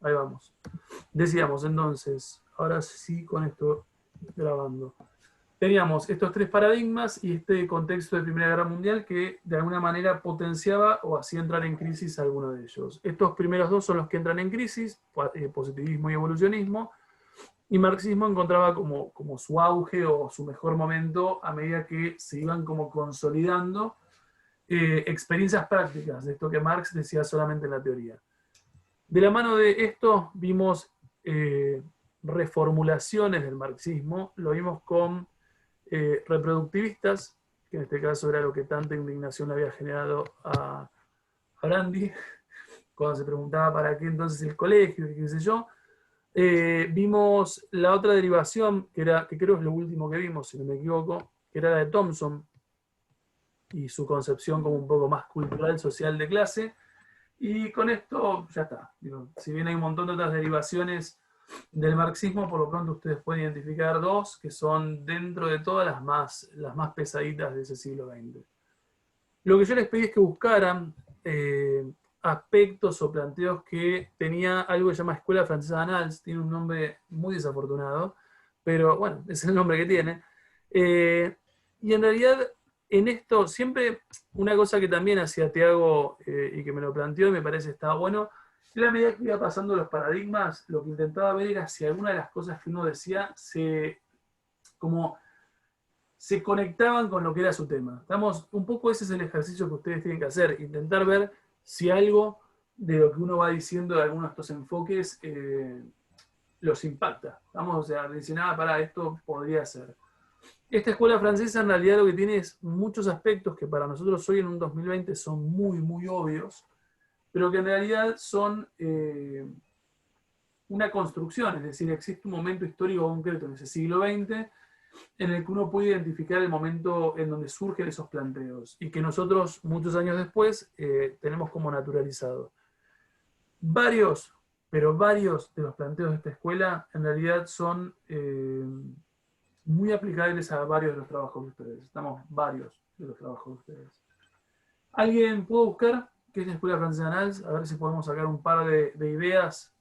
Ahí vamos. Decíamos entonces, ahora sí con esto grabando. Teníamos estos tres paradigmas y este contexto de Primera Guerra Mundial que de alguna manera potenciaba o hacía entrar en crisis a alguno de ellos. Estos primeros dos son los que entran en crisis, positivismo y evolucionismo, y marxismo encontraba como su auge o su mejor momento a medida que se iban como consolidando experiencias prácticas, de esto que Marx decía solamente en la teoría. De la mano de esto vimos reformulaciones del marxismo, lo vimos con reproductivistas, que en este caso era lo que tanta indignación le había generado a Brandi, cuando se preguntaba para qué entonces el colegio, qué sé yo. Vimos la otra derivación, que creo es lo último que vimos, si no me equivoco, que era la de Thompson, y su concepción como un poco más cultural, social de clase. Y con esto ya está. Digo, si bien hay un montón de otras derivaciones del marxismo, por lo pronto ustedes pueden identificar dos que son dentro de todas las más pesaditas de ese siglo XX. Lo que yo les pedí es que buscaran aspectos o planteos que tenía algo que se llama Escuela Francesa de Annales, tiene un nombre muy desafortunado, pero bueno, es el nombre que tiene. Y en realidad, en esto, siempre una cosa que también hacía Tiago y que me lo planteó y me parece estaba bueno, en la medida que iba pasando los paradigmas, lo que intentaba ver era si alguna de las cosas que uno decía como se conectaban con lo que era su tema. Estamos, un poco ese es el ejercicio que ustedes tienen que hacer, intentar ver si algo de lo que uno va diciendo de algunos de estos enfoques los impacta. Vamos, o sea, dicen, para esto podría ser. Esta escuela francesa en realidad lo que tiene es muchos aspectos que para nosotros hoy en un 2020 son muy, muy obvios, pero que en realidad son una construcción, es decir, existe un momento histórico concreto en ese siglo XX en el que uno puede identificar el momento en donde surgen esos planteos y que nosotros muchos años después tenemos como naturalizado. Varios, pero varios de los planteos de esta escuela en realidad son muy aplicables a varios de los trabajos de ustedes. Estamos varios de los trabajos de ustedes. ¿Alguien puede buscar qué es la Escuela Francesa de Annales? A ver si podemos sacar un par de ideas.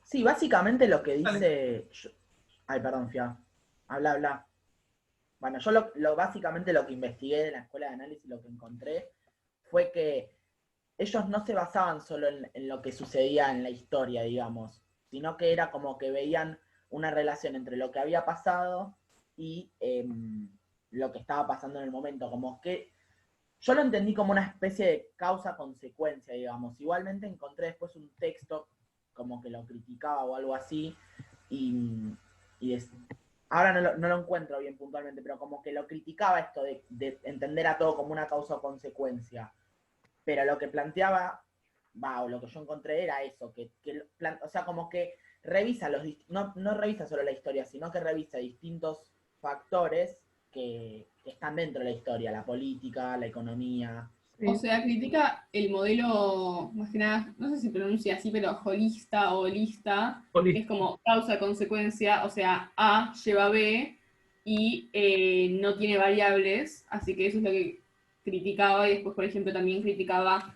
Sí, básicamente lo que Dale. dice... Ay, perdón, Fia. Habla, habla. Bueno, yo básicamente lo que investigué de la escuela de análisis, lo que encontré, fue que ellos no se basaban solo en lo que sucedía en la historia, digamos, sino que era como que veían una relación entre lo que había pasado y lo que estaba pasando en el momento. Como que yo lo entendí como una especie de causa-consecuencia, digamos. Igualmente encontré después un texto como que lo criticaba o algo así, y, y ahora no lo encuentro bien puntualmente, pero como que lo criticaba esto de entender a todo como una causa o consecuencia. Pero lo que planteaba, o lo que yo encontré era eso, o sea, como que revisa no revisa solo la historia, sino que revisa distintos factores que están dentro de la historia, la política, la economía. O Sí. sea, critica el modelo, más que nada, no sé si pronuncia así, pero holista o holista, que es como causa-consecuencia, o sea, A lleva a B y no tiene variables, así que eso es lo que criticaba y después, por ejemplo, también criticaba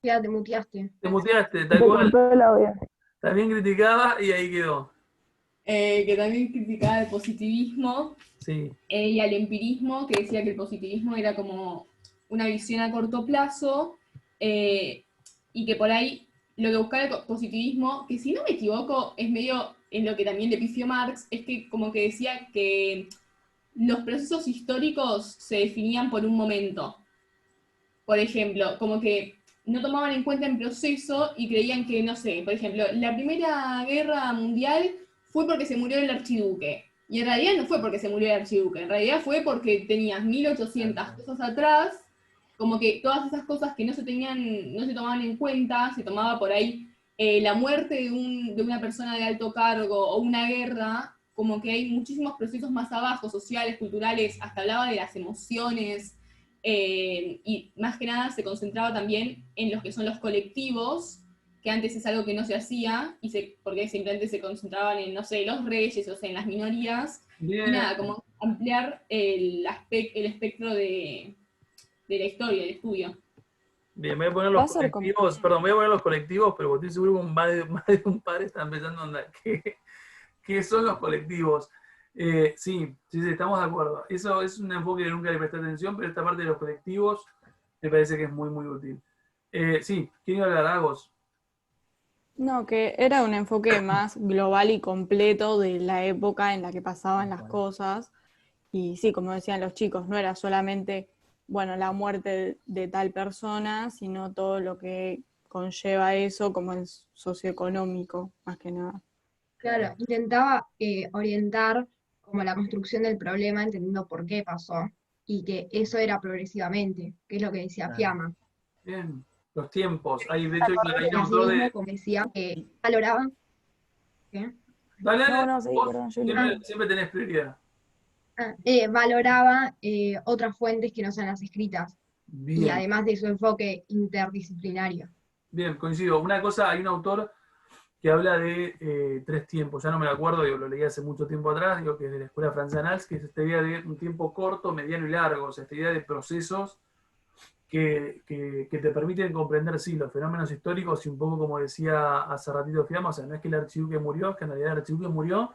Ya te muteaste. Te muteaste, tal Se cual. cortó el audio. También criticaba y ahí quedó. que también criticaba el positivismo Sí. y al empirismo, que decía que el positivismo era como una visión a corto plazo y que por ahí lo que buscaba el positivismo, que si no me equivoco es medio en lo que también le pifió Marx, es que como que decía que los procesos históricos se definían por un momento. Por ejemplo, como que no tomaban en cuenta el proceso y creían que, no sé, por ejemplo, la Primera Guerra Mundial fue porque se murió el archiduque. Y en realidad no fue porque se murió el archiduque, en realidad fue porque tenías 1800 cosas atrás, como que todas esas cosas que no se tenían, no se tomaban en cuenta, se tomaba por ahí la muerte de una persona de alto cargo o una guerra, como que hay muchísimos procesos más abajo, sociales, culturales, hasta hablaba de las emociones, y más que nada se concentraba también en los que son los colectivos, que antes es algo que no se hacía, porque simplemente se concentraban en, no sé, los reyes, o sea, en las minorías, Bien. y nada, como ampliar el espectro de de la historia, del estudio. Bien, voy a poner Va los a ser como- colectivos, perdón, voy a poner los colectivos, pero estoy seguro que más de un par están pensando en qué son los colectivos. Sí, estamos de acuerdo. Eso es un enfoque que nunca le presté atención, pero esta parte de los colectivos me parece que es muy, muy útil. Sí, ¿quién iba a hablar? Agos. No, que era un enfoque más global y completo de la época en la que pasaban las cosas. Y sí, como decían los chicos, no era solamente, bueno, la muerte de tal persona, sino todo lo que conlleva eso como el socioeconómico, más que nada. Claro, intentaba orientar como la construcción del problema, entendiendo por qué pasó, y que eso era progresivamente, que es lo que decía Claro. Fiamma. Bien, los tiempos. De hecho, hay Y un autor asimismo, de... como decía, que valoraba. ¿Qué? Dale, dale, No, sí, vos perdón, Juli. siempre tenés prioridad. Valoraba otras fuentes que no sean las escritas, y Bien, además de su enfoque interdisciplinario. bien, coincido. Una cosa, hay un autor que habla de 3 tiempos, ya no me lo acuerdo, digo, lo leí hace mucho tiempo atrás, digo que es de la escuela francesa Nals, que es esta idea de un tiempo corto, mediano y largo, o sea, esta idea de procesos que te permiten comprender, sí, los fenómenos históricos y un poco como decía hace ratito Fiamma, o sea, no es que el archiduque murió, es que en realidad el archiduque murió,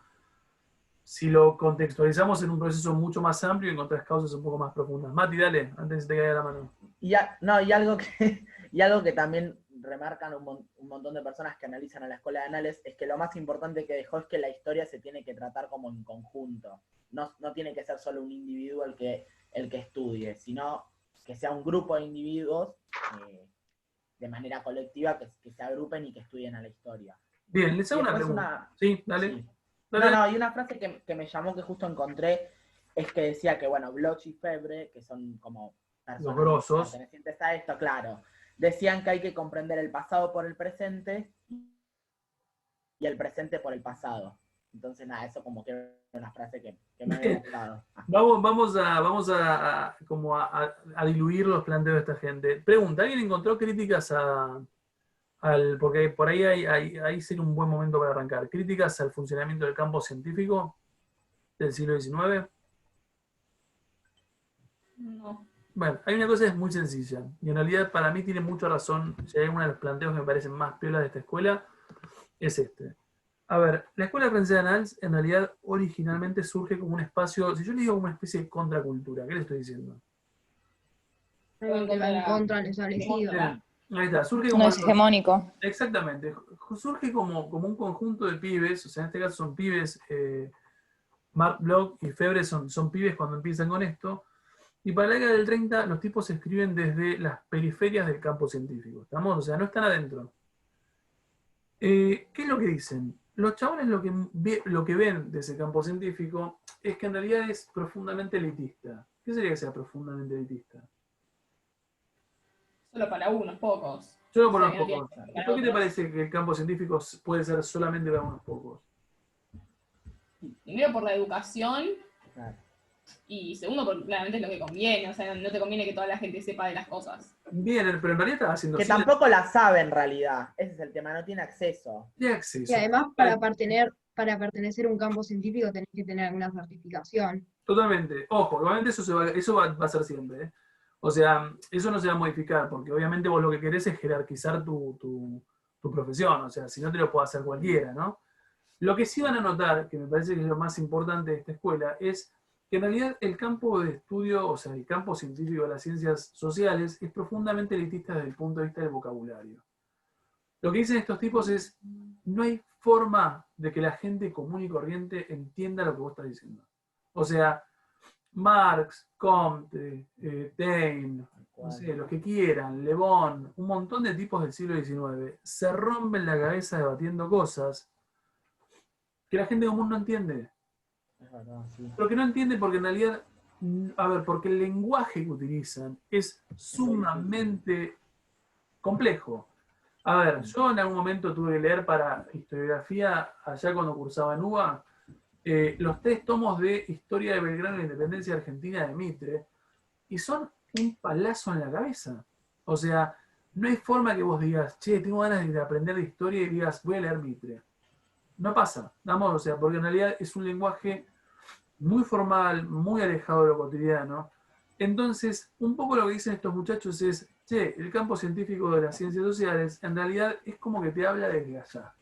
si lo contextualizamos en un proceso mucho más amplio y encontrás causas un poco más profundas. Mati, dale, antes de que te caiga la mano. Y algo que, y algo que también remarcan un montón de personas que analizan a la escuela de Annales es que lo más importante que dejó es que la historia se tiene que tratar como en conjunto. No tiene que ser solo un individuo el que estudie, sino que sea un grupo de individuos de manera colectiva que se agrupen y que estudien a la historia. Bien, les hago Y una después pregunta. Sí, dale. Sí. Dale. Y una frase que me llamó, que justo encontré, es que decía que, bueno, Bloch y Febre, que son como personas Los grosos. pertenecientes a esto, claro, decían que hay que comprender el pasado por el presente y el presente por el pasado. Entonces, nada, eso como que era una frase que me había gustado. Vamos a diluir los planteos de esta gente. Pregunta, ¿alguien encontró críticas porque por ahí ahí sería un buen momento para arrancar? ¿Críticas al funcionamiento del campo científico del siglo XIX? No. Bueno, hay una cosa que es muy sencilla, y en realidad para mí tiene mucha razón, si hay uno de los planteos que me parecen más piolas de esta escuela, es este. A ver, la escuela francesa de Nals en realidad originalmente surge como un espacio, si yo le digo como una especie de contracultura, ¿qué le estoy diciendo? Algo que va en contra de lo establecido. Bien, ahí está, surge como No es hegemónico. exactamente, surge como un conjunto de pibes, o sea, en este caso son pibes, Marc Bloch y Febre son pibes cuando empiezan con esto, y para la década del 30 los tipos se escriben desde las periferias del campo científico, ¿estamos? O sea, no están adentro. ¿Qué es lo que dicen? Los chabones lo que ven de ese campo científico es que en realidad es profundamente elitista. ¿Qué sería que sea profundamente elitista? Solo para unos pocos. Solo O por sea, unos que no tiene pocos. que ser ¿Y para por qué te otros. parece que el campo científico puede ser solamente para unos pocos? Primero por la educación Claro. y segundo porque claramente es lo que conviene. O sea, no te conviene que toda la gente sepa de las cosas. Bien, pero en realidad estaba haciendo Que cine tampoco la sabe en realidad. Ese es el tema, no tiene acceso. de acceso. Y además, para pertenecer a un campo científico tenés que tener alguna certificación. Totalmente. Ojo, igualmente eso va a ser siempre, ¿eh? O sea, eso no se va a modificar, porque obviamente vos lo que querés es jerarquizar tu profesión, o sea, si no te lo puede hacer cualquiera, ¿no? Lo que sí van a notar, que me parece que es lo más importante de esta escuela, es que en realidad el campo de estudio, o sea, el campo científico de las ciencias sociales, es profundamente elitista desde el punto de vista del vocabulario. Lo que dicen estos tipos es, no hay forma de que la gente común y corriente entienda lo que vos estás diciendo. O sea, Marx, Comte, Taine, no sé, los que quieran, Le Bon, un montón de tipos del siglo XIX, se rompen la cabeza debatiendo cosas que la gente común no entiende. Es verdad, sí. Pero que no entiende porque en realidad, a ver, porque el lenguaje que utilizan es sumamente complejo. A ver, yo en algún momento tuve que leer para historiografía, allá cuando cursaba en UBA, los 3 tomos de Historia de Belgrano y la Independencia Argentina de Mitre, y son un palazo en la cabeza. O sea, no hay forma que vos digas, che, tengo ganas de aprender de historia y digas, voy a leer Mitre. No pasa, o sea, porque en realidad es un lenguaje muy formal, muy alejado de lo cotidiano, Entonces, un poco lo que dicen estos muchachos es, che, el campo científico de las ciencias sociales en realidad es como que te habla desde allá.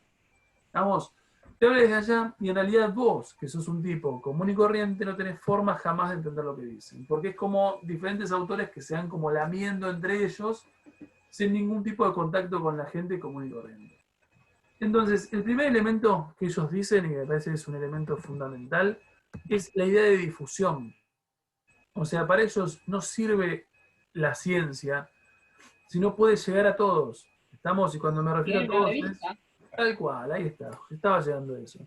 Vamos, te habla desde allá y en realidad vos, que sos un tipo común y corriente, no tenés forma jamás de entender lo que dicen. Porque es como diferentes autores que se van como lamiendo entre ellos sin ningún tipo de contacto con la gente común y corriente. Entonces, el primer elemento que ellos dicen, y me parece que es un elemento fundamental, es la idea de difusión. O sea, para ellos no sirve la ciencia, sino puede llegar a todos. Estamos, y cuando me refiero a Tienen una todos, es revista. tal cual, ahí está, estaba llegando a eso.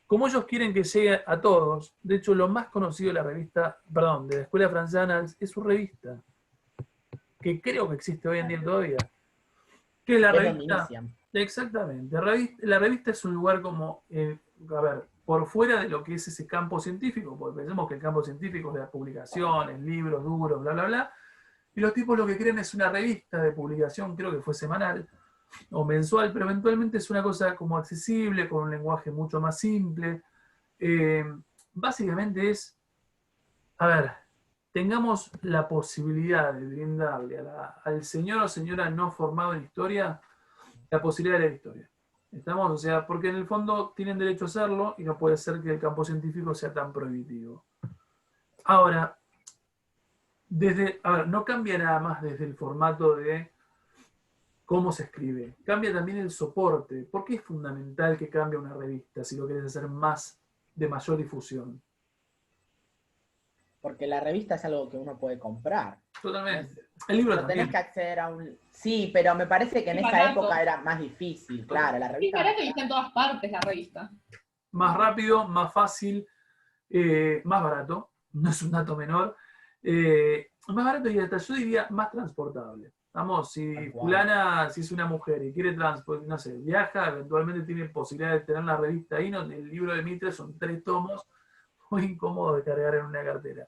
Como ellos quieren que llegue a todos, de hecho, lo más conocido de la revista, perdón, de la Escuela Francesa Annals es su revista, que creo que existe hoy en día todavía. Que la Es donde revista, inician. exactamente, la revista es un lugar como, a ver, por fuera de lo que es ese campo científico, porque pensemos que el campo científico es de las publicaciones, libros duros, bla, bla, bla, y los tipos lo que creen es una revista de publicación, creo que fue semanal o mensual, pero eventualmente es una cosa como accesible, con un lenguaje mucho más simple. Eh, Básicamente es, a ver, tengamos la posibilidad de brindarle al señor o señora no formado en historia la posibilidad de leer historia. ¿Estamos? O sea, porque en el fondo tienen derecho a hacerlo y no puede ser que el campo científico sea tan prohibitivo. Ahora, a ver, no cambia nada más desde el formato de cómo se escribe, cambia también el soporte. ¿Por qué es fundamental que cambie una revista si lo querés hacer más de mayor difusión? Porque la revista es algo que uno puede comprar. Totalmente. El libro No también. tenés que acceder a un... Sí, pero me parece que en Es esa barato. época era más difícil, claro. La Es revista... barato y está en todas partes la revista. Más rápido, más fácil, más barato, no es un dato menor, más barato y hasta yo diría más transportable. Vamos, si Tal cual. fulana, si es una mujer y quiere transportar, no sé, viaja, eventualmente tiene posibilidad de tener la revista ahí, ¿no? El libro de Mitre son 3 tomos, muy incómodo de cargar en una cartera.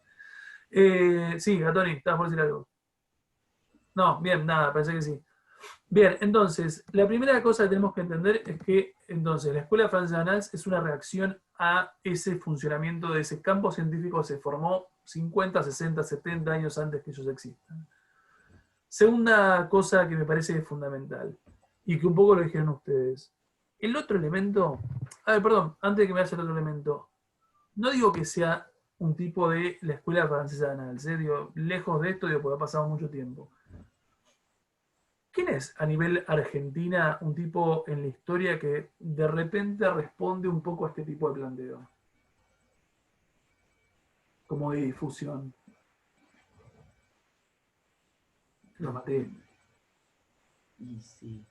Sí, Gatoni, ¿estabas por decir algo? No, bien, nada, pensé que sí. Bien, entonces, la primera cosa que tenemos que entender es que entonces la Escuela Francesa Annals es una reacción a ese funcionamiento de ese campo científico que se formó 50, 60, 70 años antes que ellos existan. Segunda cosa que me parece fundamental, y que un poco lo dijeron ustedes. El otro elemento, a ver, perdón, antes de que me vaya el otro elemento, no digo que sea un tipo de la Escuela Francesa Annals, digo, lejos de esto, digo, porque ha pasado mucho tiempo. ¿Quién es a nivel Argentina un tipo en la historia que de repente responde un poco a este tipo de planteo? Como de difusión. Lo maté. Y sí.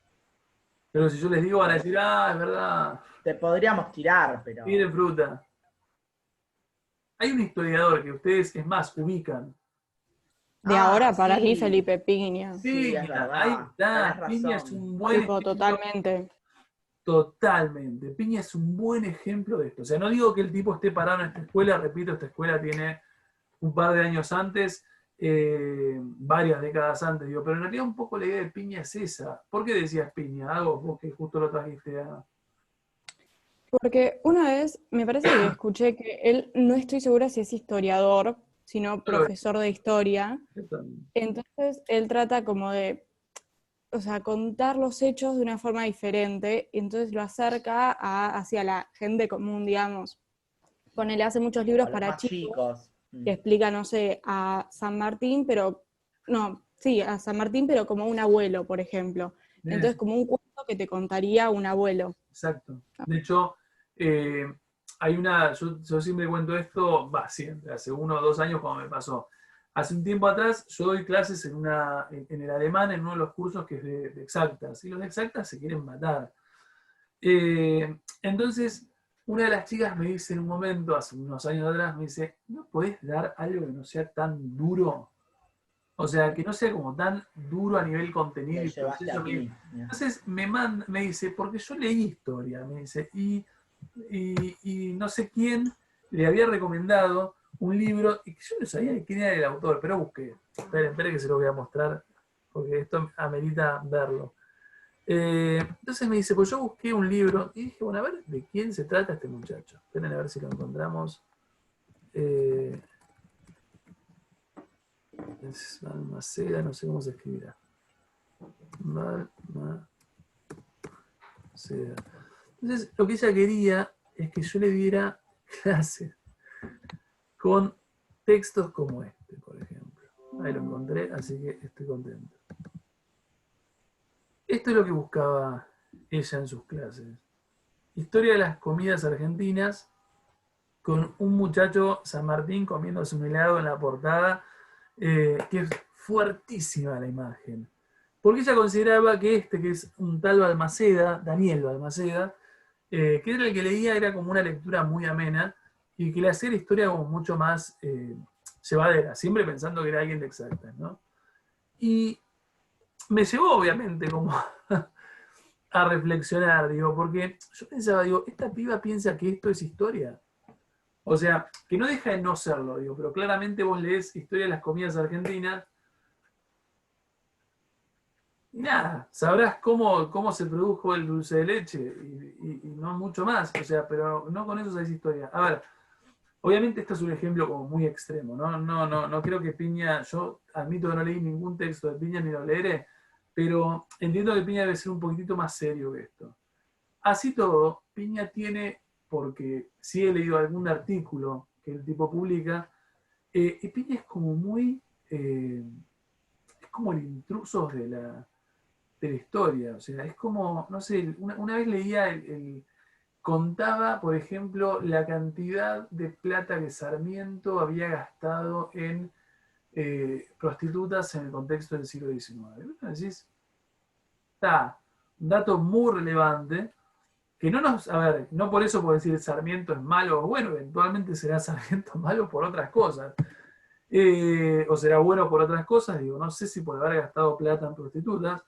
Pero si yo les digo van a decir, ah, es verdad, Te podríamos tirar, pero... tiene fruta. Hay un historiador que ustedes, es más, ubican. De ahora, para mí, sí. Felipe Piña. Sí, es Piña, verdad. ahí está. Tenés Piña es razón. un buen Tipo, ejemplo. totalmente. Totalmente. Piña es un buen ejemplo de esto. O sea, no digo que el tipo esté parado en esta escuela, repito, esta escuela tiene un par de años antes, varias décadas antes, digo, pero en realidad un poco la idea de Piña es esa. ¿Por qué decías Piña? Algo vos que justo lo trajiste a... Porque una vez me parece que escuché que él, no estoy segura si es historiador, sino profesor de historia. Entonces él trata como de, o sea, contar los hechos de una forma diferente, y entonces lo acerca hacia la gente común, digamos. Ponele, hace muchos libros A los para más chicos. que explica, no sé, a San Martín, pero, no, sí, a San Martín, pero como un abuelo, por ejemplo. Bien. Entonces, como un cuento que te contaría un abuelo. Exacto. De hecho, hay una, yo siempre cuento esto, siempre, hace 1 o 2 años cuando me pasó. Hace un tiempo atrás yo doy clases en el alemán, en uno de los cursos que es de exactas, y los de exactas se quieren matar. Entonces, una de las chicas me dice en un momento, hace unos años atrás, me dice, ¿no podés dar algo que no sea tan duro? O sea, que no sea como tan duro a nivel contenido Te y llevaste proceso. a ti. Entonces me dice, porque yo leí historia, me dice, y no sé quién le había recomendado un libro, y que yo no sabía quién era el autor, pero busqué. Esperen que se lo voy a mostrar, porque esto amerita verlo. Entonces me dice, pues yo busqué un libro, y dije, bueno, a ver, ¿de quién se trata este muchacho? Esperen a ver si lo encontramos. Es Balmaceda, no sé cómo se escribirá. Balmaceda. Entonces, lo que ella quería es que yo le diera clases con textos como este, por ejemplo. Ahí lo encontré, así que estoy contento. Esto es lo que buscaba ella en sus clases. Historia de las comidas argentinas con un muchacho San Martín comiéndose un helado en la portada, que es fuertísima la imagen. Porque ella consideraba que que es un tal Balmaceda, Daniel Balmaceda, que era el que leía, era como una lectura muy amena y que le hacía la historia como mucho más llevadera, siempre pensando que era alguien de Exactas, ¿no? Y me llevó, obviamente, como a reflexionar, digo, porque yo pensaba, digo, esta piba piensa que esto es historia. O sea, que no deja de no serlo, digo, pero claramente vos lees Historia de las comidas argentinas y nada, sabrás cómo se produjo el dulce de leche y no mucho más, o sea, pero no con eso sabés historia. A ver, obviamente este es un ejemplo como muy extremo, ¿no? No creo que Piña, yo admito que no leí ningún texto de Piña ni lo leeré, pero entiendo que Piña debe ser un poquitito más serio que esto. Así todo, Piña tiene, porque sí he leído algún artículo que el tipo publica, y Piña es como muy, es como el intruso de la historia, o sea, es como, no sé, una vez leía, contaba, por ejemplo, la cantidad de plata que Sarmiento había gastado en prostitutas en el contexto del siglo XIX. Decís, está, un dato muy relevante, que no nos, a ver, no por eso puedo decir Sarmiento es malo o bueno, eventualmente será Sarmiento malo por otras cosas. O será bueno por otras cosas, digo, no sé si por haber gastado plata en prostitutas,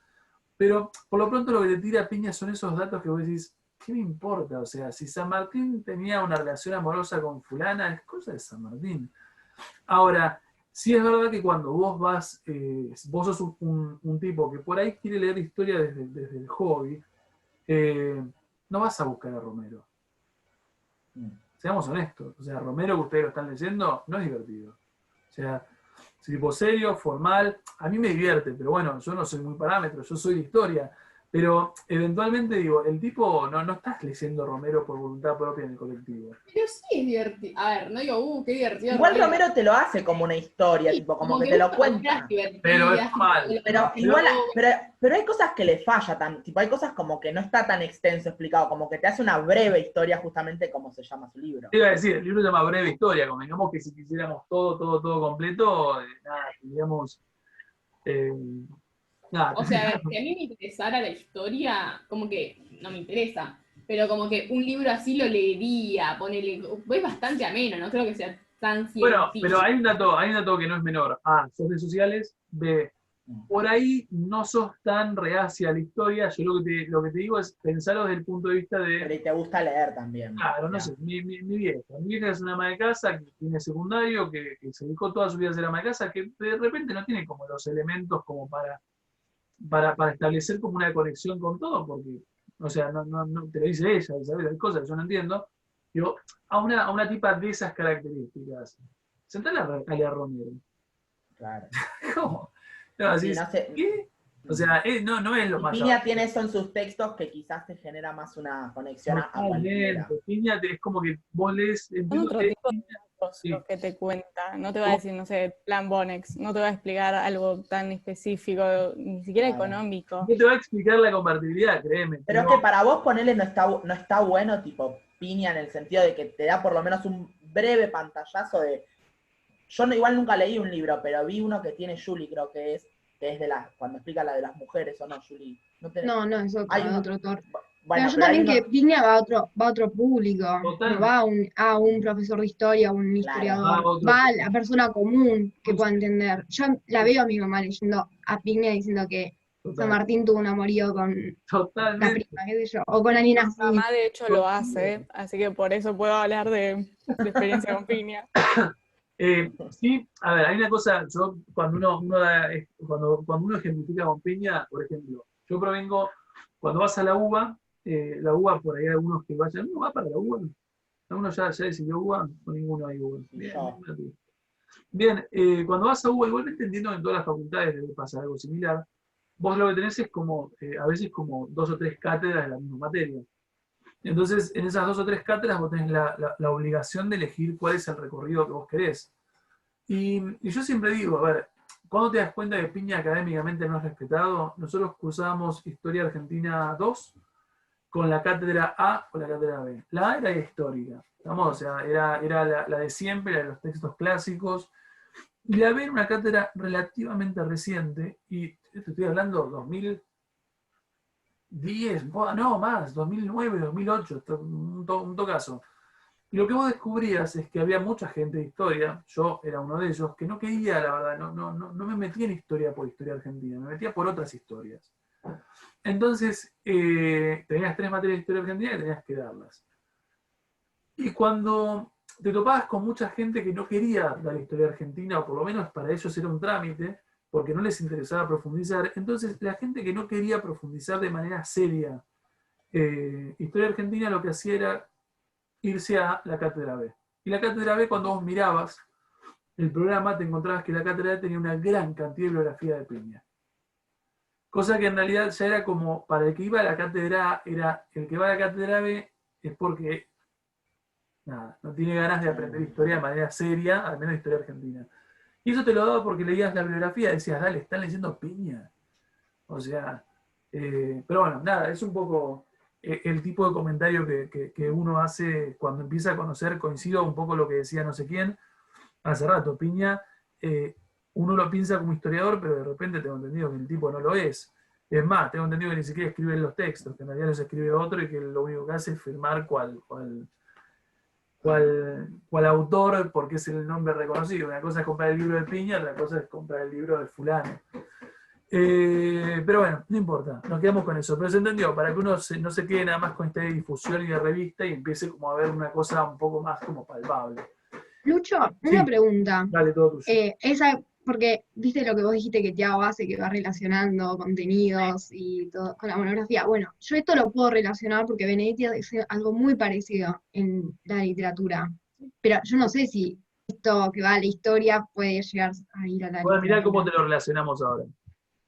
pero por lo pronto lo que te tira Piña son esos datos que vos decís, ¿qué me importa? O sea, si San Martín tenía una relación amorosa con fulana, es cosa de San Martín. Ahora, sí es verdad que cuando vos vas, vos sos un tipo que por ahí quiere leer historia desde el hobby, no vas a buscar a Romero. Seamos honestos, o sea, Romero que ustedes lo están leyendo no es divertido. O sea, es tipo serio, formal, a mí me divierte, pero bueno, yo no soy muy parámetro, yo soy de historia. Pero eventualmente digo, el tipo no estás leyendo Romero por voluntad propia en el colectivo. Pero sí es divertido. A ver, no digo, qué divertido. Igual Romero te lo hace como una historia, Sí, tipo, como que te lo cuenta. Pero es mal. Pero igual, pero hay cosas que le falla, tipo, hay cosas como que no está tan extenso explicado, como que te hace una breve historia justamente como se llama su libro. Te iba a decir, el libro se llama Breve Historia, convengamos que si quisiéramos todo completo, nada, tendríamos... nada, O sea, a ver, si a mí me interesara la historia, como que no me interesa, pero como que un libro así lo leería, ponele, es bastante ameno, no creo que sea tan bueno, científico. pero hay un dato que no es menor. A, sos de sociales. B, por ahí no sos tan reacia a la historia. Yo lo que te digo es pensarlo desde el punto de vista Pero de... y te gusta leer también. Claro, no sé, mi vieja. Mi vieja es una ama de casa que tiene secundario, que se dedicó toda su vida a ser ama de casa, que de repente no tiene como los elementos como para establecer como una conexión con todo, porque, o sea, no te lo dice ella, Isabel, hay cosas que yo no entiendo. Digo, a una tipa de esas características, sentale a leer Romero. Claro. ¿Cómo? No, así Sí, no sé. ¿qué? O sea, no es lo Y más... Piña tiene eso en sus textos que quizás te genera más una conexión a cualquiera. Totalmente. Piña es como que vos lees... Son entiendo otro que tipo de Piña- datos sí. los que te cuenta. No te va a decir, no sé, plan Bonex. No te va a explicar algo tan específico, ni siquiera Claro. económico. No te va a explicar la convertibilidad, créeme. Pero es que para vos ponerle no está bueno, tipo, Piña, en el sentido de que te da por lo menos un breve pantallazo de... Yo igual nunca leí un libro, pero vi uno que tiene Julie, creo que es de cuando explica la de las mujeres, ¿o no, Julie? No, es otro, Hay uno- otro autor. Bueno, Pero yo pero hay también uno... que Piña va a otro público, Totalmente. no va a un profesor de historia, un Claro, historiador, va a otro va a la persona común que Sí. pueda entender. Yo la veo a mi mamá leyendo a Piña diciendo que San Martín tuvo un amorío con la Totalmente. prima, qué sé yo, o con alguien Mi así. mamá de hecho lo hace, así que por eso puedo hablar de experiencia con Piña. Sí, a ver, hay una cosa, yo cuando cuando uno ejemplifica con Piña, por ejemplo, yo provengo, cuando vas a la UBA por ahí hay algunos que vayan, no va para la UBA, algunos ya decidió UBA, o ninguno hay UBA. Y yo. Bien, cuando vas a UBA, igualmente entiendo que en todas las facultades debe pasar algo similar. Vos lo que tenés es como, a veces como 2 o 3 cátedras de la misma materia. Entonces, en esas 2 o 3 cátedras vos tenés la obligación de elegir cuál es el recorrido que vos querés. Y yo siempre digo, a ver, ¿cuándo te das cuenta que Piña académicamente no es respetado? Nosotros cursábamos Historia Argentina 2 con la cátedra A o la cátedra B. La A era histórica, ¿estamos? O sea, era la de siempre, la de los textos clásicos. Y la B era una cátedra relativamente reciente, y esto estoy hablando 2010, no más, 2009, 2008, un tocazo. Y lo que vos descubrías es que había mucha gente de historia, yo era uno de ellos, que no quería, la verdad, no me metía en historia por historia argentina, me metía por otras historias. Entonces, tenías 3 materias de historia argentina y tenías que darlas. Y cuando te topabas con mucha gente que no quería dar historia argentina, o por lo menos para ellos era un trámite, porque no les interesaba profundizar, entonces la gente que no quería profundizar de manera seria historia argentina, lo que hacía era irse a la cátedra B. Y la cátedra B, cuando vos mirabas el programa, te encontrabas que la cátedra B tenía una gran cantidad de bibliografía de Piña. Cosa que en realidad ya era como, para el que iba a la cátedra A, era el que va a la cátedra B, es porque nada, no tiene ganas de aprender historia de manera seria, al menos historia argentina. Y eso te lo daba porque leías la bibliografía, decías, dale, están leyendo Piña. O sea, pero bueno, nada, es un poco el tipo de comentario que uno hace cuando empieza a conocer, coincido un poco lo que decía no sé quién hace rato, Piña, uno lo piensa como historiador, pero de repente tengo entendido que el tipo no lo es. Es más, tengo entendido que ni siquiera escribe los textos, que en realidad los escribe otro y que lo único que hace es firmar cuál autor, porque es el nombre reconocido. Una cosa es comprar el libro de Piña, otra cosa es comprar el libro de fulano. Pero bueno, no importa, nos quedamos con eso. Pero se entendió, para que uno no se quede nada más con esta difusión y de revista y empiece como a ver una cosa un poco más como palpable. Lucho, Sí. una pregunta. Dale, todo tuyo. Porque viste lo que vos dijiste que Tiago hace, que va relacionando contenidos y todo con la monografía. Bueno, yo esto lo puedo relacionar porque Benedetti hace algo muy parecido en la literatura. Pero yo no sé si esto que va a la historia puede llegar a ir a la Bueno, mirá literatura. cómo te lo relacionamos ahora.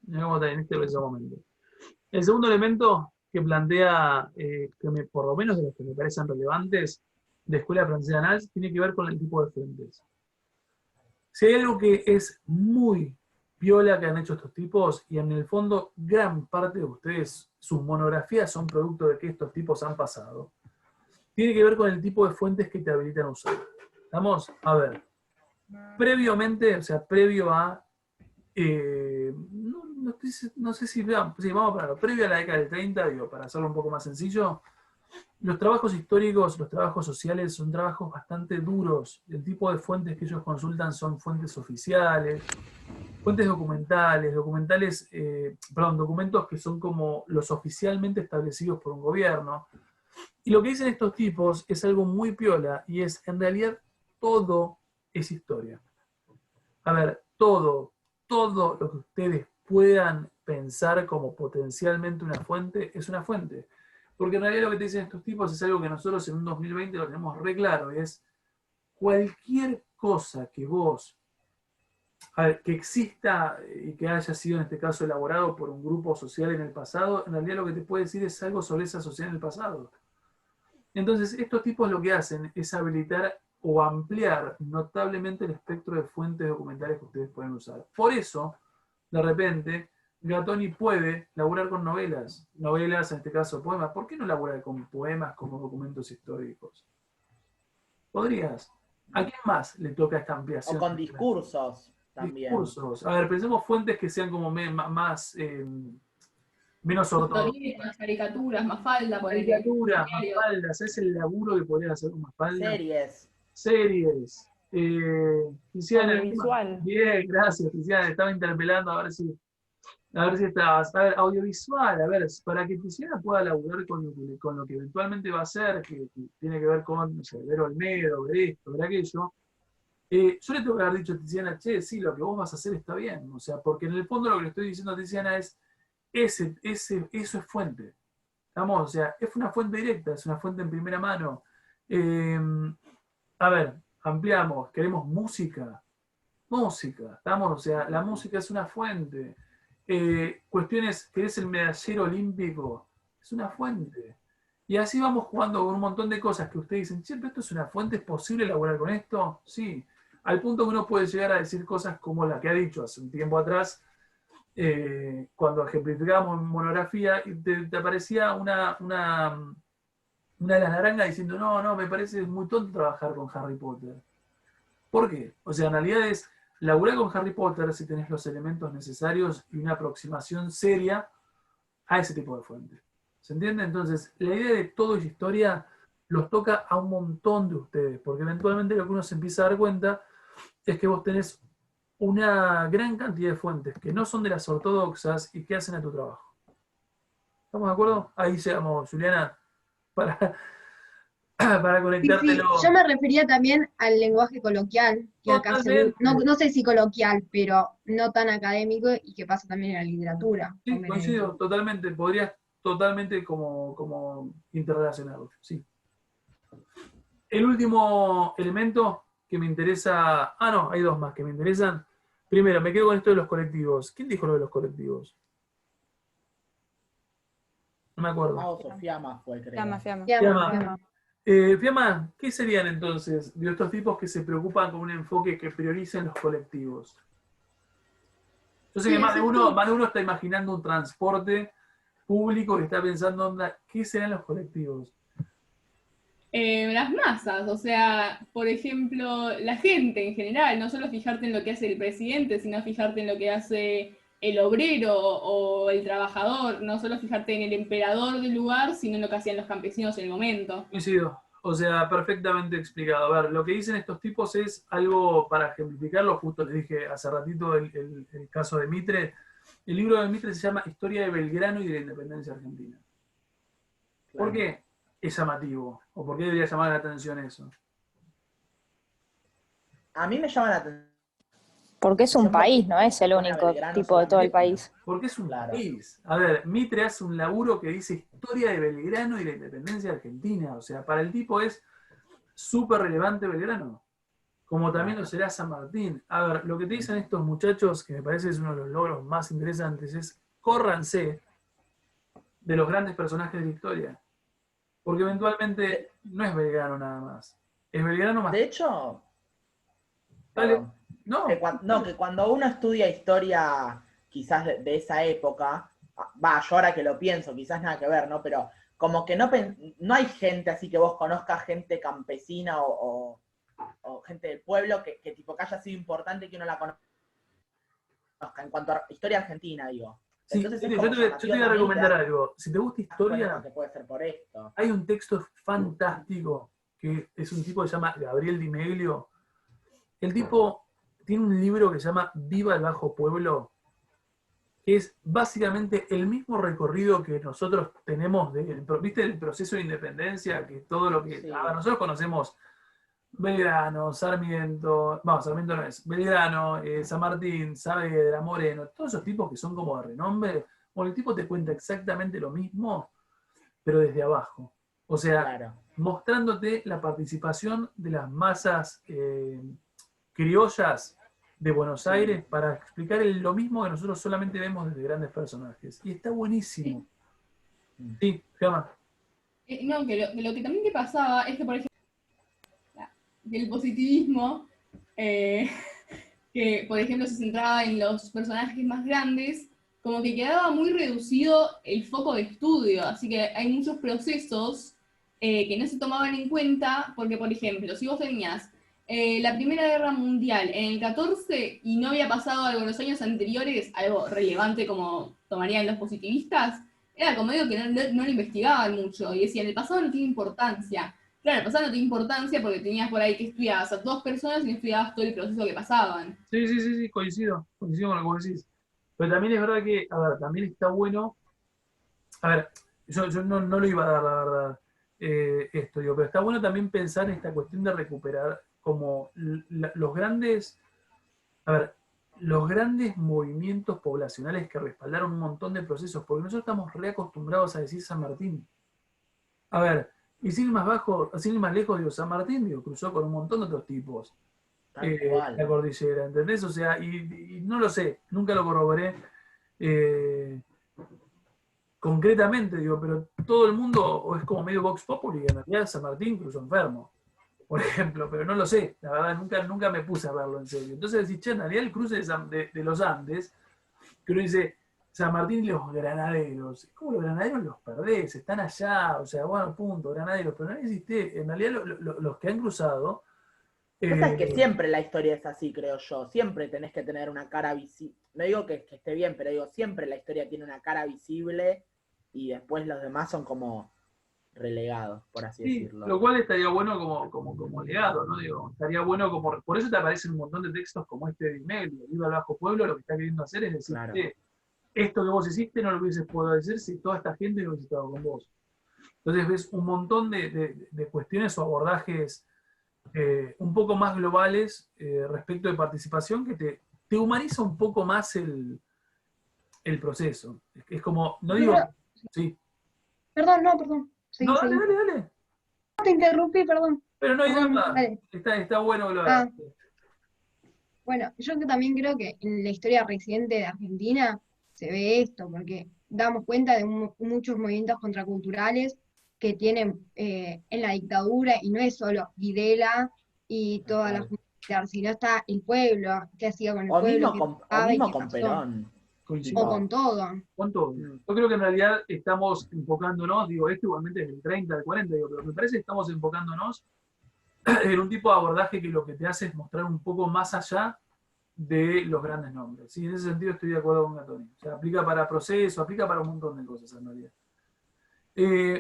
Mirá cómo te en este preciso momento. El segundo elemento que plantea, por lo menos de los que me parecen relevantes, de Escuela Francesa Annals, tiene que ver con el tipo de fuentes. Si hay algo que es muy piola que han hecho estos tipos, y en el fondo gran parte de ustedes, sus monografías son producto de que estos tipos han pasado, tiene que ver con el tipo de fuentes que te habilitan a usar. Vamos a ver. Previamente, o sea, previo a... no sé si... Sí, vamos a ponerlo. Previo a la década del 30, digo, para hacerlo un poco más sencillo, los trabajos históricos, los trabajos sociales son trabajos bastante duros. El tipo de fuentes que ellos consultan son fuentes oficiales, fuentes documentales, documentos que son como los oficialmente establecidos por un gobierno. Y lo que dicen estos tipos es algo muy piola, y es, en realidad, todo es historia. A ver, todo lo que ustedes puedan pensar como potencialmente una fuente, es una fuente. Porque en realidad lo que te dicen estos tipos es algo que nosotros en un 2020 lo tenemos re claro, es cualquier cosa que vos, que exista y que haya sido en este caso elaborado por un grupo social en el pasado, en realidad lo que te puede decir es algo sobre esa sociedad en el pasado. Entonces, estos tipos lo que hacen es habilitar o ampliar notablemente el espectro de fuentes documentales que ustedes pueden usar. Por eso, de repente, Gattoni puede laburar con novelas, en este caso poemas. ¿Por qué no laburar con poemas como documentos históricos? ¿Podrías? ¿A quién más le toca esta ampliación? O con discursos también. Discursos. A ver, pensemos fuentes que sean como más... menos ortodoxas. Historietas, caricaturas, Mafalda, por Caricaturas, Mafalda, ¿sabes el laburo que podrías hacer con Mafalda? Series. Tiziana, Audiovisual. bien, gracias, Tiziana, estaba interpelando a ver si estabas. A ver, audiovisual, a ver, para que Tiziana pueda laburar con lo que eventualmente va a hacer, que tiene que ver con, no sé, ver Olmedo, ver esto, ver aquello. Yo le tengo que haber dicho a Tiziana, che, sí, lo que vos vas a hacer está bien. O sea, porque en el fondo lo que le estoy diciendo a Tiziana es, eso es fuente. ¿Estamos? O sea, es una fuente directa, es una fuente en primera mano. A ver, ampliamos, queremos música. música, ¿estamos? O sea, la música es una fuente. Cuestiones, ¿querés el medallero olímpico? Es una fuente. Y así vamos jugando con un montón de cosas que ustedes dicen, che, pero esto es una fuente, ¿es posible elaborar con esto? Sí. Al punto que uno puede llegar a decir cosas como la que ha dicho hace un tiempo atrás, cuando ejemplificábamos monografía, y te aparecía una de las naranjas diciendo, no, no, me parece muy tonto trabajar con Harry Potter. ¿Por qué? O sea, en realidad es laburar con Harry Potter si tenés los elementos necesarios y una aproximación seria a ese tipo de fuente. ¿Se entiende? Entonces, la idea de todo es historia los toca a un montón de ustedes, porque eventualmente lo que uno se empieza a dar cuenta es que vos tenés una gran cantidad de fuentes que no son de las ortodoxas y que hacen a tu trabajo. ¿Estamos de acuerdo? Ahí llegamos, Juliana, para, para Sí, conectártelo. yo me refería también al lenguaje coloquial, que acá Totalmente. no sé si coloquial, pero no tan académico y que pasa también en la literatura. Sí, con Benedetti. coincido, totalmente. Podrías totalmente como interrelacionarlo. Sí. El último elemento que me interesa. Ah, no, hay dos más que me interesan. Primero, me quedo con esto de los colectivos. ¿Quién dijo lo de los colectivos? No me acuerdo. Mago Sofía más fue, creo. Fiamma, Fiamma. Fiamma. Fiamma. Fiamma, ¿qué serían entonces de estos tipos que se preocupan con un enfoque que prioricen los colectivos? Yo sé Sí, que más de exacto. uno está imaginando un transporte público que está pensando, onda, ¿qué serán los colectivos? Las masas, o sea, por ejemplo, la gente en general, no solo fijarte en lo que hace el presidente, sino fijarte en lo que hace el obrero o el trabajador, no solo fijarte en el emperador del lugar, sino en lo que hacían los campesinos en el momento. Coincido. O sea, perfectamente explicado. A ver, lo que dicen estos tipos es algo para ejemplificarlo. Justo les dije hace ratito el caso de Mitre. El libro de Mitre se llama Historia de Belgrano y de la Independencia Argentina. ¿Por qué es llamativo? ¿O por qué debería llamar la atención eso? A mí me llama la atención. Porque es un país, no es el Pone a único Belgrano tipo de todo el solamente. país. Porque es un Claro. país. A ver, Mitre hace un laburo que dice Historia de Belgrano y la Independencia Argentina. O sea, para el tipo es súper relevante Belgrano. Como también lo será San Martín. A ver, lo que te dicen estos muchachos, que me parece es uno de los logros más interesantes, es córranse de los grandes personajes de la historia. Porque eventualmente no es Belgrano nada más. Es Belgrano más. De hecho, Dale. perdón, No, que cuando uno estudia historia quizás de esa época, yo ahora que lo pienso, quizás nada que ver, ¿no? Pero como que no hay gente así que vos conozcas, gente campesina o gente del pueblo que tipo que haya sido importante que uno la conozca en cuanto a historia argentina, digo. sí, Entonces es yo como te voy a llamativo recomendar también y te das algo. Si te gusta cuenta historia, que puede ser por esto. hay un texto fantástico que es un tipo que se llama Gabriel Di Meglio. El tipo tiene un libro que se llama Viva el Bajo Pueblo, que es básicamente el mismo recorrido que nosotros tenemos, ¿viste el proceso de independencia? Que todo lo que... Sí. A ver, nosotros conocemos Belgrano, Sarmiento, no, Sarmiento no es, Belgrano, San Martín, Saavedra, Moreno, todos esos tipos que son como de renombre. Bueno, el tipo te cuenta exactamente lo mismo, pero desde abajo. O sea, Claro. mostrándote la participación de las masas criollas de Buenos Aires para explicar lo mismo que nosotros solamente vemos desde grandes personajes. Y está buenísimo. Sí, Fiamma. No, que lo que también te pasaba es que, por ejemplo, del positivismo, que por ejemplo se centraba en los personajes más grandes, como que quedaba muy reducido el foco de estudio, así que hay muchos procesos que no se tomaban en cuenta, porque por ejemplo, si vos tenías la Primera Guerra Mundial en el 14 y no había pasado algo en los años anteriores, algo relevante como tomarían los positivistas, era como digo que no lo investigaban mucho y decían, el pasado no tiene importancia. Claro, el pasado no tiene importancia porque tenías por ahí que estudiabas a dos personas y no estudiabas todo el proceso que pasaban. Sí, coincido con lo que vos decís. Pero también es verdad que, a ver, también está bueno. A ver, yo no lo iba a dar, la verdad, esto, digo, pero está bueno también pensar en esta cuestión de recuperar como los grandes, a ver, los grandes movimientos poblacionales que respaldaron un montón de procesos, porque nosotros estamos reacostumbrados a decir San Martín. A ver, y sin ir más lejos, digo, San Martín, digo, cruzó con un montón de otros tipos. Tal cual. la cordillera, ¿entendés? O sea, y no lo sé, nunca lo corroboré concretamente, digo, pero todo el mundo o es como medio Vox Populi, y en realidad San Martín cruzó enfermo, por ejemplo, pero no lo sé, la verdad nunca me puse a verlo en serio. Entonces decís, che, en realidad el cruce de los Andes, que uno dice, San Martín y los granaderos, ¿cómo los granaderos los perdés? Están allá, o sea, bueno, punto, granaderos, pero no existe, en realidad los que han cruzado... Pasa es que siempre la historia es así, creo yo. Siempre tenés que tener una cara visible. No digo que esté bien, pero digo, siempre la historia tiene una cara visible y después los demás son como relegados, por así Sí, decirlo. lo cual estaría bueno como legado, ¿no? Digo, estaría bueno como. Por eso te aparecen un montón de textos como este de Imelio, Viva el Bajo Pueblo, lo que está queriendo hacer es decir, Claro. esto que vos hiciste no lo hubieses podido decir si toda esta gente no hubiese estado con vos. Entonces ves un montón de cuestiones o abordajes un poco más globales respecto de participación que te humaniza un poco más el proceso. Es como, no digo. No, Sí. perdón, no, perdón. No, Seguí, seguí. dale. Te interrumpí, perdón. Pero no hay Perdón, nada. dale. Está bueno que lo Ah. hagas. Bueno, yo que también creo que en la historia reciente de Argentina se ve esto, porque damos cuenta de muchos movimientos contraculturales que tienen en la dictadura, y no es solo Videla y todas las militares, sino está el pueblo, qué hacía con el O pueblo, mismo qué con, pasaba y qué con pasó, Perón. Coincido. o con todo. Con todo. Mm. Yo creo que en realidad estamos enfocándonos, digo, esto igualmente es del 30, del 40, digo, pero me parece que estamos enfocándonos en un tipo de abordaje que lo que te hace es mostrar un poco más allá de los grandes nombres. Sí, en ese sentido estoy de acuerdo con Gatoni. O sea, aplica para proceso, aplica para un montón de cosas en realidad.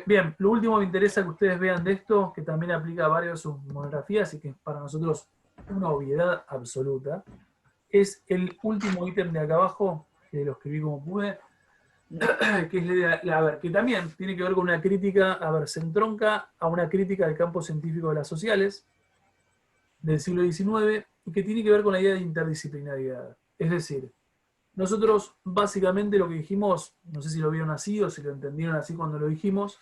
Bien, lo último que me interesa que ustedes vean de esto, que también aplica a varias de sus monografías y que es para nosotros una obviedad absoluta, es el último ítem de acá abajo, que lo escribí como pude, que es a ver, que también tiene que ver con una crítica, a ver, se entronca a una crítica del campo científico de las sociales del siglo XIX y que tiene que ver con la idea de interdisciplinaridad. Es decir, nosotros básicamente lo que dijimos, no sé si lo vieron así o si lo entendieron así cuando lo dijimos,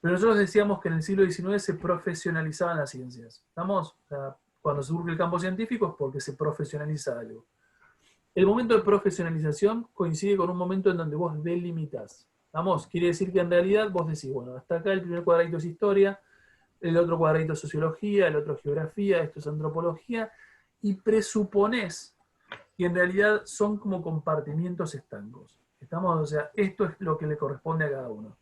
pero nosotros decíamos que en el siglo XIX se profesionalizaban las ciencias. ¿Estamos? O sea, cuando surge el campo científico es porque se profesionaliza algo. El momento de profesionalización coincide con un momento en donde vos delimitas. ¿Estamos? Quiere decir que en realidad vos decís, bueno, hasta acá el primer cuadradito es historia, el otro cuadradito es sociología, el otro geografía, esto es antropología, y presuponés que en realidad son como compartimientos estancos. ¿Estamos? O sea, esto es lo que le corresponde a cada uno.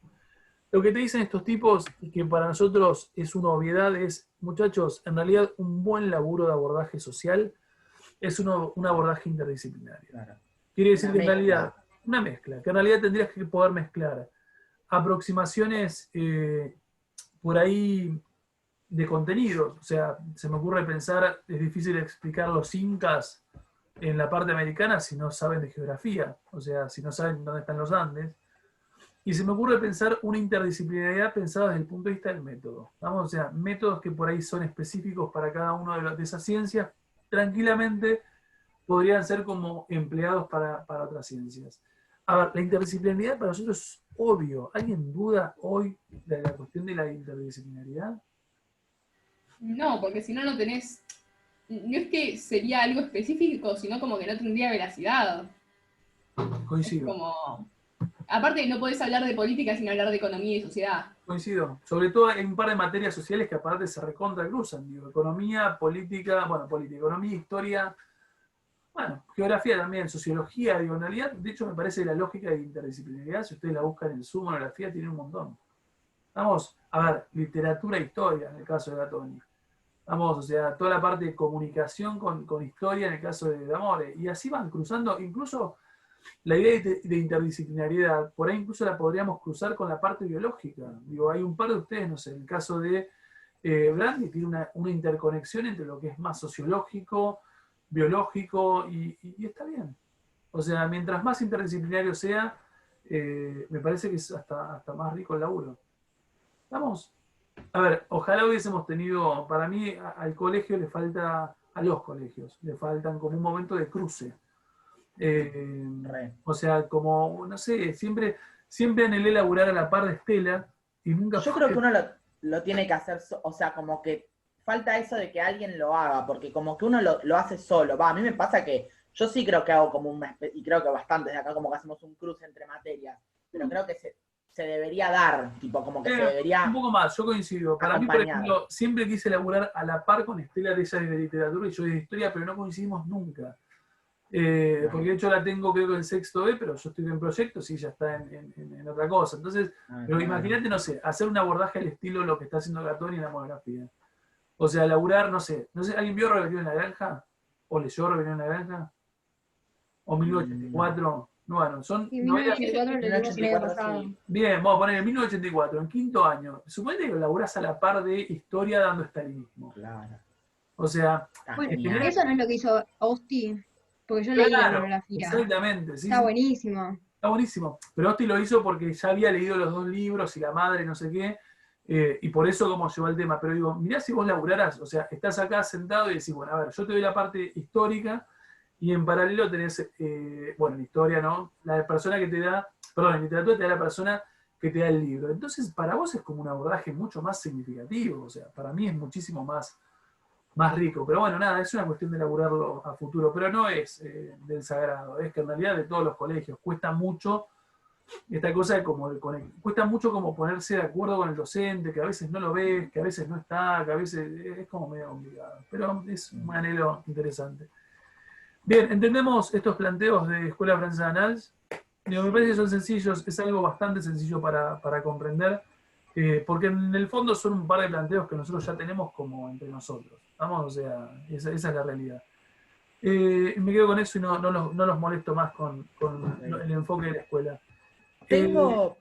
Lo que te dicen estos tipos, y que para nosotros es una obviedad, es, muchachos, en realidad un buen laburo de abordaje social es un abordaje interdisciplinario. Claro. Quiere decir Una que en mezcla. realidad, una mezcla, que en realidad tendrías que poder mezclar aproximaciones por ahí de contenidos. O sea, se me ocurre pensar, es difícil explicar los incas en la parte americana si no saben de geografía, o sea, si no saben dónde están los Andes. Y se me ocurre pensar una interdisciplinariedad pensada desde el punto de vista del método. ¿Vamos? O sea, métodos que por ahí son específicos para cada una de esas ciencias, tranquilamente podrían ser como empleados para otras ciencias. A ver, la interdisciplinaridad para nosotros es obvio. ¿Alguien duda hoy de la cuestión de la interdisciplinaridad? No, porque si no, no tenés. No es que sería algo específico, sino como que no tendría veracidad. Coincido. Es como. Aparte, no podés hablar de política sin hablar de economía y sociedad. Coincido. Sobre todo hay un par de materias sociales que aparte se recontracruzan. Digo, economía, política, economía, historia, bueno, geografía también, sociología, digo, en realidad, de hecho me parece que la lógica de interdisciplinaridad, si ustedes la buscan en su monografía, tiene un montón. Vamos, a ver, literatura e historia, en el caso de Gatoni. Vamos, o sea, toda la parte de comunicación con historia en el caso de Amore. Y así van cruzando, incluso la idea de interdisciplinariedad, por ahí incluso la podríamos cruzar con la parte biológica. Digo, hay un par de ustedes, no sé, en el caso de Brandi, tiene una interconexión entre lo que es más sociológico, biológico, y está bien. O sea, mientras más interdisciplinario sea, me parece que es hasta más rico el laburo. Vamos. A ver, ojalá hubiésemos tenido, para mí al colegio le falta, a los colegios, le faltan como un momento de cruce. O sea, como, no sé, siempre anhelé laburar a la par de Estela y nunca Yo fue. creo que uno lo tiene que hacer, o sea, como que falta eso de que alguien lo haga, porque como que uno lo hace solo. Va, a mí me pasa que yo sí creo que hago como y creo que bastantes de acá como que hacemos un cruce entre materias, pero creo que se debería dar, tipo, como que se debería un poco más, yo coincido. Para mí, por acompañar. ejemplo, siempre quise laburar a la par con Estela, de ella es de literatura y yo de historia, pero no coincidimos nunca. Porque de hecho la tengo creo que en sexto B, pero yo estoy en proyectos y ella está en otra cosa. Entonces, pero imagínate, no sé, hacer un abordaje al estilo lo que está haciendo Gatoni en la monografía. O sea, laburar, no sé, ¿alguien vio Rebelión en la Granja? ¿O leyó Rebelión en la Granja? ¿O 1984? No, bueno, son Y novelas. 1984 lo leímos el año 1984, pasado. sí. Bien, vamos a poner en 1984, en quinto año. Suponete que laburás a la par de historia dando estalinismo. Claro. O sea, Está Bueno, genial. eso no es lo que hizo Osti, porque yo leí la claro, monografía. exactamente. Sí, Está sí, buenísimo. está buenísimo. Pero Osti lo hizo porque ya había leído los 2 libros y la madre, no sé qué, y por eso como llevó el tema. Pero digo, mirá si vos laburarás, o sea, estás acá sentado y decís, bueno, a ver, yo te doy la parte histórica y en paralelo tenés, bueno, en historia, ¿no? La persona que te da, perdón, en literatura te da la persona que te da el libro. Entonces, para vos es como un abordaje mucho más significativo, o sea, para mí es muchísimo más rico. Pero bueno, nada, es una cuestión de elaborarlo a futuro, pero no es del sagrado, es que en realidad de todos los colegios cuesta mucho esta cosa de cuesta mucho como ponerse de acuerdo con el docente, que a veces no lo ves, que a veces no está, que a veces es como medio complicado, pero es un anhelo interesante. Bien, entendemos estos planteos de Escuela Francesa de Annales. Digo, me parece que son sencillos, es algo bastante sencillo para comprender, porque en el fondo son un par de planteos que nosotros ya tenemos como entre nosotros. ¿Vamos? O sea, esa es la realidad. Me quedo con eso y no los molesto más con el enfoque de la escuela. Tengo